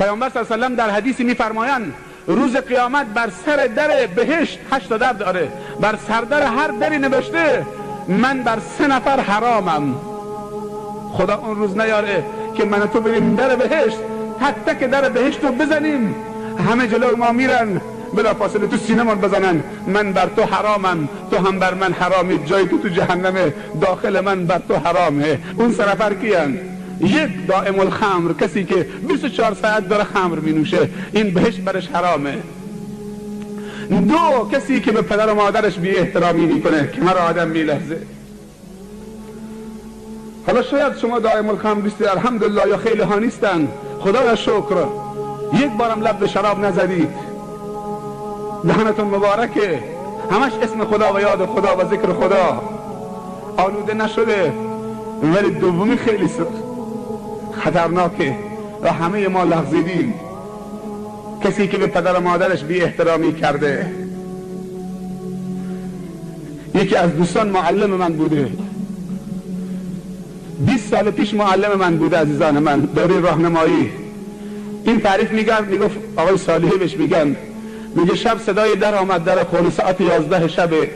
پیامبر صلی الله علیه و سلم در حدیثی میفرمایند روز قیامت بر سر در بهشت 8 تا در داره، بر سردر هر دری نوشته من بر 3 نفر حرامم. خدا اون روز نیاره که من و تو بریم در بهشت، تک تک در بهشت رو بزنیم، همه جلو ما میرن، بلا فاصله تو سینمان بزنن من بر تو حرامم، تو هم بر من حرامی، جای تو جهنمه، داخل من بر تو حرامه. اون 3 نفر کیان؟ یک دائم الخمر، کسی که 24 ساعت داره خمر می نوشه، این بهشت برش حرامه. 2 کسی که به پدر و مادرش بی احترامی میکنه که مرا آدم میلحظه. حالا شاید شما دائم الخمر بیستی الحمدلله یا خیلی ها نیستن، خدا را شکر، یک بارم لب به شراب نزدید، دهنتون مبارکه، همش اسم خدا و یاد خدا و ذکر خدا، آلوده نشده. ولی دومی خیلی خطرناکه و همه ما لغزیدیم، کسی که به پدر و مادرش بی احترامی کرده. یکی از دوستان معلم من بوده، 20 سال پیش معلم من بوده عزیزان من، دوره راهنمایی. این تعریف میگفت آقای صالحی بهش میگه شب صدای در آمد، در خونه ساعت 11 شبه.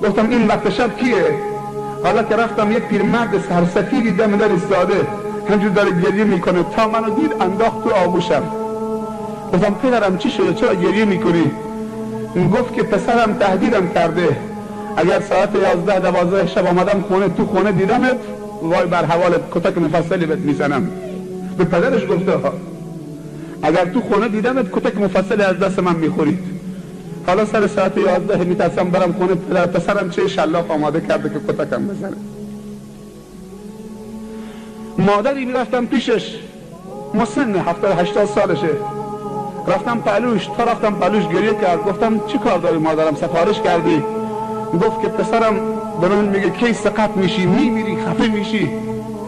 گفتم این وقت شب کیه؟ حالا که رفتم یک پیرمرد سرسفیدی دم در ایستاده، همجور داره گریه میکنه، تا منو دید انداخت تو آغوشم. گفتم پدرم چی شده، چرا گریه میکنی؟ گفت که پسرم تهدیدم کرده اگر ساعت 11-12 شب آمدم تو خونه دیدمت، وای بر حوالت کتک مفصلی بهت میزنم. به پدرش گفته اگر تو خونه دیدمت کتک مفصلی از دست من میخورید. حالا سر ساعت 11 میترسم برم خونه پسرم چه شلاق آماده کرده که کتکم بزنه. مادری میرفتم پیشش، مسن 70-80 سالشه، رفتم پلوش گریه کرد. گفتم چی کار داری مادرم، سفارش کردی؟ گفت که پسرم به من میگه کی سقط میشی، میمیری، خفه میشی،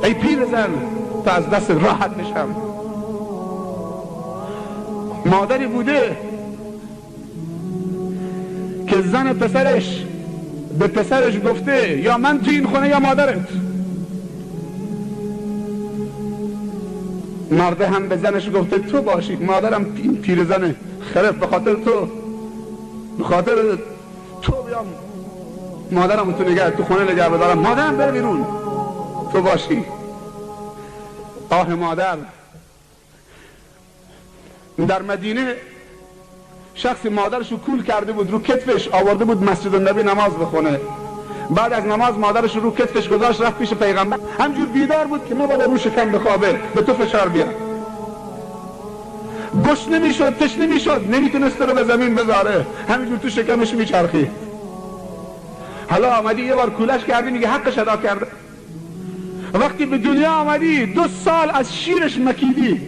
ای پیرزن تا از دست راحت بشم. مادری بوده که زن پسرش به پسرش گفته یا من تو این خونه یا مادرت. مرده هم به زنش گفته تو باشی، مادرم این پیرزن خرف، به خاطر تو بیام مادرم تو خونه نگه بدارم، مادرم بره بیرون، تو باشی. آه مادر. در مدینه شخصی مادرشو کول کرده بود، رو کتفش آورده بود مسجد النبی نماز بخونه. بعد از نماز مادرش رو کتفش گذاشت، رفت پیش پیغمبر، همجور بیدار بود که مبادا رو شکم بخوابه، به تو فشار بیاد. گشنه میشد، تشنه میشد، نمیتونست رو به زمین بذاره، همینجور تو شکمش میچرخید. حالا آمدی یه بار کولش کردی، میگه حقش ادا کرده. وقتی به دنیا آمدی 2 سال از شیرش مکیدی،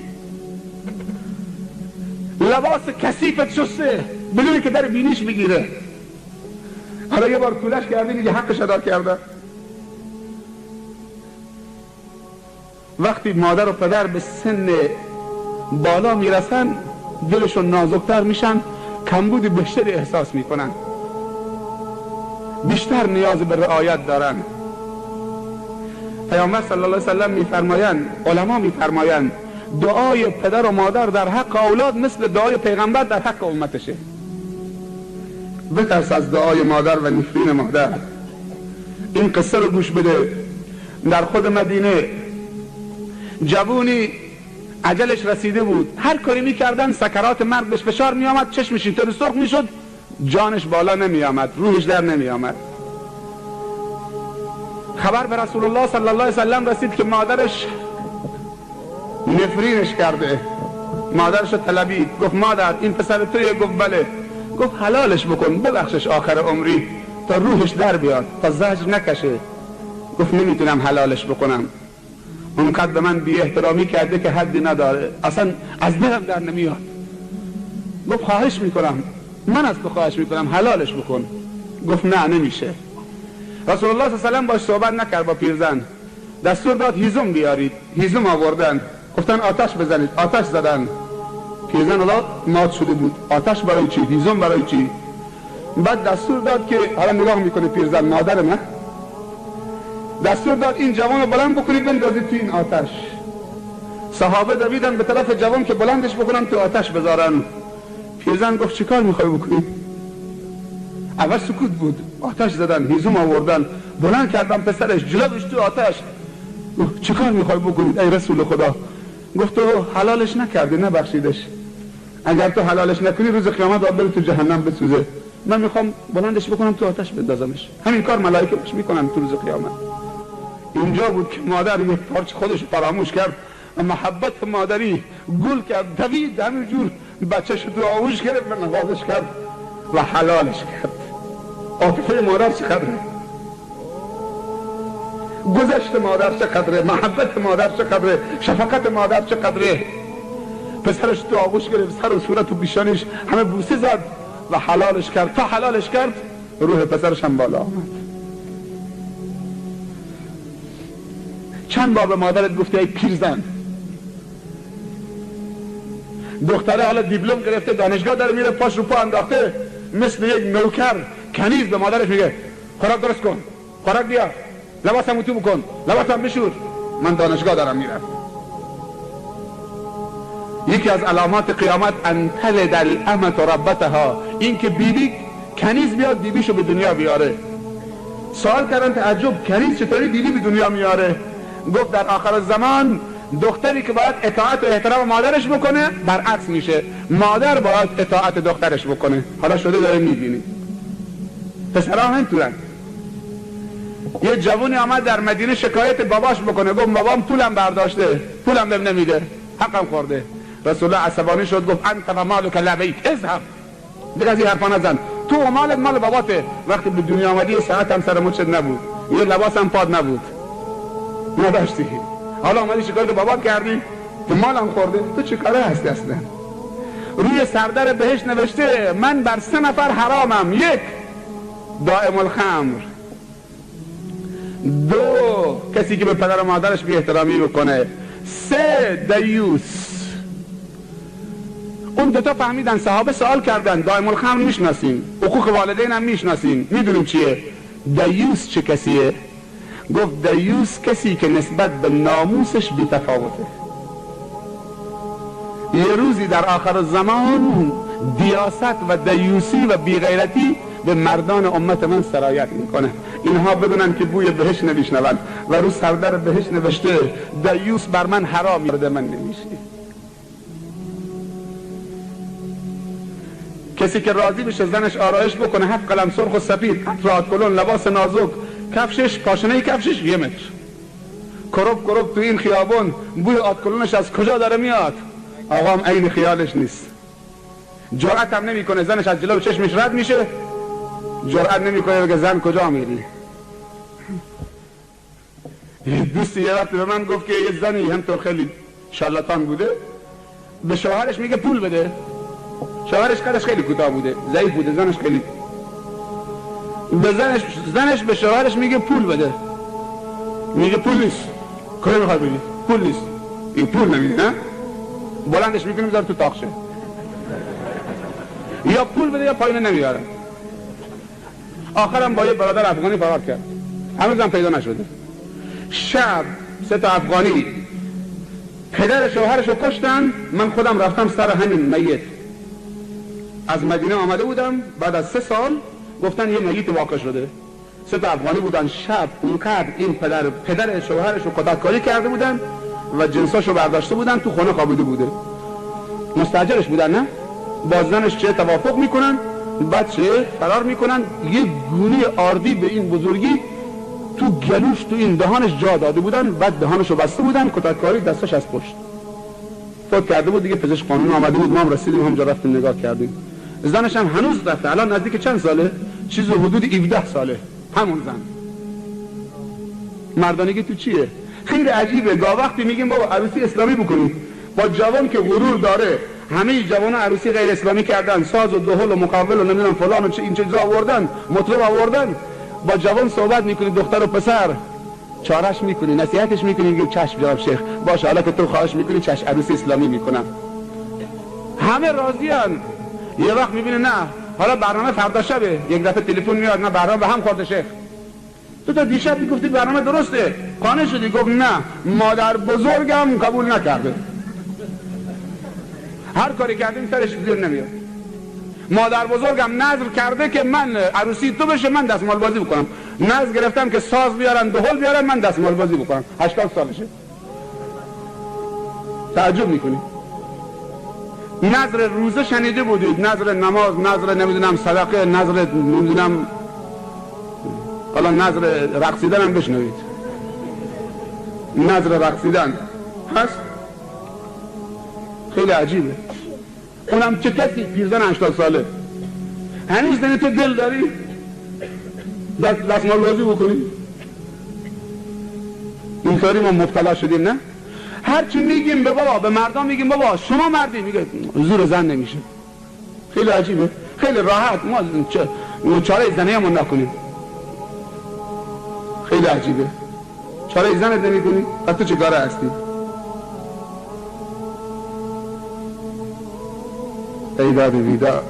لباس کثیفت شسته بدونی که در بینیش بگیره. حالا یه بار کولش کردی، میگه حقش ادا کرده. وقتی مادر و پدر به سن بالا میرسن دلشون نازکتر میشن، کمبود بیشتری احساس میکنن، بیشتر نیاز به رعایت دارن. پیامبر صلی الله علیه و سلم میفرمایند، علما میفرمایند دعای پدر و مادر در حق اولاد مثل دعای پیغمبر در حق امتشه. بترس از دعای مادر و نفرین مادر. این قصه رو گوش بده. در خود مدینه جوونی اجلش رسیده بود، هر کاری میکردن سکرات مرگ بهش فشار میامد، چشمش اینطور سرخ میشد، جانش بالا نمیامد، روحش در نمیامد. خبر به رسول الله صلی الله علیه و سلم رسید که مادرش نفرینش کرده. مادرش طلبید، گفت مادر این پسر تویه؟ گفت بله. گفت حلالش بکن، ببخشش آخر عمری تا روحش در بیاد، تا زجر نکشه. گفت نمیتونم حلالش بکنم، اونقدر به من بی احترامی کرده که حدی نداره، اصلا از دلم در نمیاد. گفت خواهش میکنم، من از تو خواهش میکنم حلالش بکن. گفت نه نمیشه. رسول الله صلی الله علیه و سلم باش صحبت نکرد با پیرزن، دستور داد هیزم بیارید. هیزم آوردن، گفتن آتش بزنید، آتش زدن. پیرزن الله مات شده بود. آتش برای چی؟ هیزم برای چی؟ بعد دستور داد که، حالا نگاه میکنه پیرزن، مادر نه، دستور داد این جوان رو بلند بکنید بندازید تو این آتش. صحابه دویدن به طرف جوان که بلندش بکنن تو آتش بذارن. پیرزن گفت چیکار میخوای بکنی؟ اول سکوت بود، آتش زدن، هیزم آوردن، بلند کردن پسرش، جلوش تو آتش. چیکار میخوای بکنی ای رسول خدا؟ گفت تو حلالش نکردی، نبخشیدش. اگر تو حلالش نکنی روز قیامت باید بره تو جهنم بسوزه. من میخوام بلندش بکنم تو آتش بندازمش. همین کار ملائکه بهش میکنن تو روز قیامت. اینجا بود که مادر یک پارچه خودش فراموش کرد و محبت مادری گل کرد، دوید همینجور بچه‌ش تو آغوش گرفت و نوازش کرد و حلالش کرد. عاطفه مادر چقدره، گذشت مادر چقدره، محبت مادر چقدره، شفقت مادر چقدره. پسرش تو آغوش گرفت، سر و صورت و پیشانیش همه بوسه زد و حلالش کرد. تا حلالش کرد روح پسرش هم بالا آمد. چند بار به مادرت گفتی ای پیرزن؟ دختره حالا دیپلم گرفته، دانشگاه داره میره، پاش رو پا انداخته، مثل یک نوکر کنیز به مادرش میگه خوراک درست کن، خوراک بیار، لباسم اتو بکن، لباسم بشور، من دانشگاه دارم میرم. یکی از علامات قیامت ان تلد الامة ربتها، این که بیبی کنیز بیاد بیبیشو به دنیا بیاره. سوال کردن تعجب کنیز چطوری بیبی به دنیا میاره؟ گفت در آخر زمان دختری که باید اطاعت و احترام مادرش بکنه برعکس میشه، مادر باید اطاعت دخترش بکنه. حالا شده داره میبینی پسرها همینطورن. یه جوونی آمد در مدینه شکایت باباش بکنه، گفت بابام پولم برداشته، پولم بهم نمیده، حقم خورده. رسول الله عصبانی شد گفت انت و مالک لبیک، اذهب، دیگه از این حرفا نزن، تو و مالت مال باباته. وقتی به دنیا آمدی ساعت هم سر مچت نبود، یه لباس هم پاد نبود، نداشتی، حالا اومدی شکایت بابا کردی که مالم خورده. تو چه کاره هستی اصلا؟ روی سردر بهشت نوشته من بر 3 نفر حرامم: 1 دائم الخمر، 2 کسی که به پدر و مادرش بی احترامی بکنه، 3 دیوس. اون دوتا فهمیدن، صحابه سوال کردن دائم الخمر میشناسیم، حقوق والدین هم میشناسیم، میدونیم چیه، دیوس چه کسیه؟ گفت دیوس کسی که نسبت به ناموسش بی تفاوته. یه روزی در آخر زمان دیاست و دیوسی و بیغیرتی به مردان امت من سرایت میکنه. اینها بدونن که بوی بهشت نمیشنون و رو سردر بهشت نوشته دیوس بر من حرام، یارد من نمیشه. کسی که راضی بشه زنش آرایش بکنه، 7 قلم سرخ و سفید، رات کلون، لباس نازک، کفشش، پاشنه کفشش 1 متر، کروب کروب تو این خیابون، بوی آت کلونش از کجا داره میاد؟ آقا هم عین خیالش نیست. جرأت هم نمیکنه، زنش از جلو چشمش رد میشه، جرأت نمیکنه بگه زن کجا میری. دوستی یه وقت به من گفت که یه زنی همطور خیلی شارلاتان بوده، به شوهرش میگه پول بده. شوهرش قدش خیلی کوتاه بوده، ضعیف بوده، زنش خیلی به زنش به شوهرش میگه پول بده، میگه پول نیست. کجا میخوای بری؟ پول نیست. این پول نمیده نه؟ بلندش میکنه میذاره تو تاقشه، یا پول بده یا پایین نمیاره. آخرم با یه برادر افغانی فرار کرد، هنوزم پیدا نشده. شب 3 تا افغانی پدر شوهرش رو کشتن. من خودم رفتم سر همین میت، از مدینه آمده بودم، بعد از 3 سال گفتن یه میت واقع شده. 3 تا افغانی بودن، شب اونقدر این پدر شوهرش رو کتککاری کرده بودن و جنساشو برداشته بودن، تو خونه خوابیده بوده، مستاجرش بودن نه؟ با زنش چه توافق میکنن، بعد چه فرار میکنن. یه گونه آردی به این بزرگی تو گلوش، تو این دهانش جا داده بودن، بعد دهانشو بسته بودن، کتککاری دستش از پشت. فوت کرده بود دیگه، پزشک قانونی آمده بود، ما هم رسیدیم همونجا رفتیم نگاه کردیم. زنش هم هنوز رفته، الان نزدیک چند ساله؟ چیز حدود 17 ساله همون زن. مردانگی تو چیه؟ خیلی عجیبه. گاه وقتی میگیم بابا عروسی اسلامی بکنید، با جوان که غرور داره، همه جوانا عروسی غیر اسلامی کردن، ساز و دهل و مقابل و نمیدونم فلان و چه این چیزا آوردن، مطرب آوردن، با جوان صحبت میکنی، دختر و پسر چارش میکنی، نصیحتش میکنی، میگی چشم جناب شیخ باشه، حالا که تو خواهش میکنی چشم عروسی اسلامی میکنم. همه راضیان. یه وقت میبینه نه حالا برنامه فردا شبه، یک دفعه تلفن میاد نه برنامه به هم خورده شیخ، تو تا دیشب میگفتی برنامه درسته، قانع شدی؟ گفت نه مادر بزرگم قبول نکرده. هر کاری کردیم سرش زیر نمیاد. مادر بزرگم نذر کرده که من عروسی تو بشه من دستمال بازی بکنم، نذر گرفتم که ساز بیارن دهل بیارن من دستمال بازی بکنم. 80 سالشه. تعجب میکنی؟ نذر روزه شنیده بودید، نذر نماز، نذر نمیدونم صدقه، نذر نمیدونم حالا نذر رقصیدن هم بشنوید. نذر رقصیدن هست؟ خیلی عجیبه. اونم چه کسی؟ پیرزن 80 ساله. هنوز دنی تو دل داری دستمال بازی بکنی؟ اینطوری ما مبتلا شدیم. نه هرچی میگیم به بابا، به مردم میگیم بابا شما مردی، میگه زور زن نمیشه. خیلی عجیبه، خیلی راحت ما چاره زنه همون نکنیم. خیلی عجیبه. چاره زنت نمی کنی؟ پس تو چه کاره هستی؟ ای داد بیداد.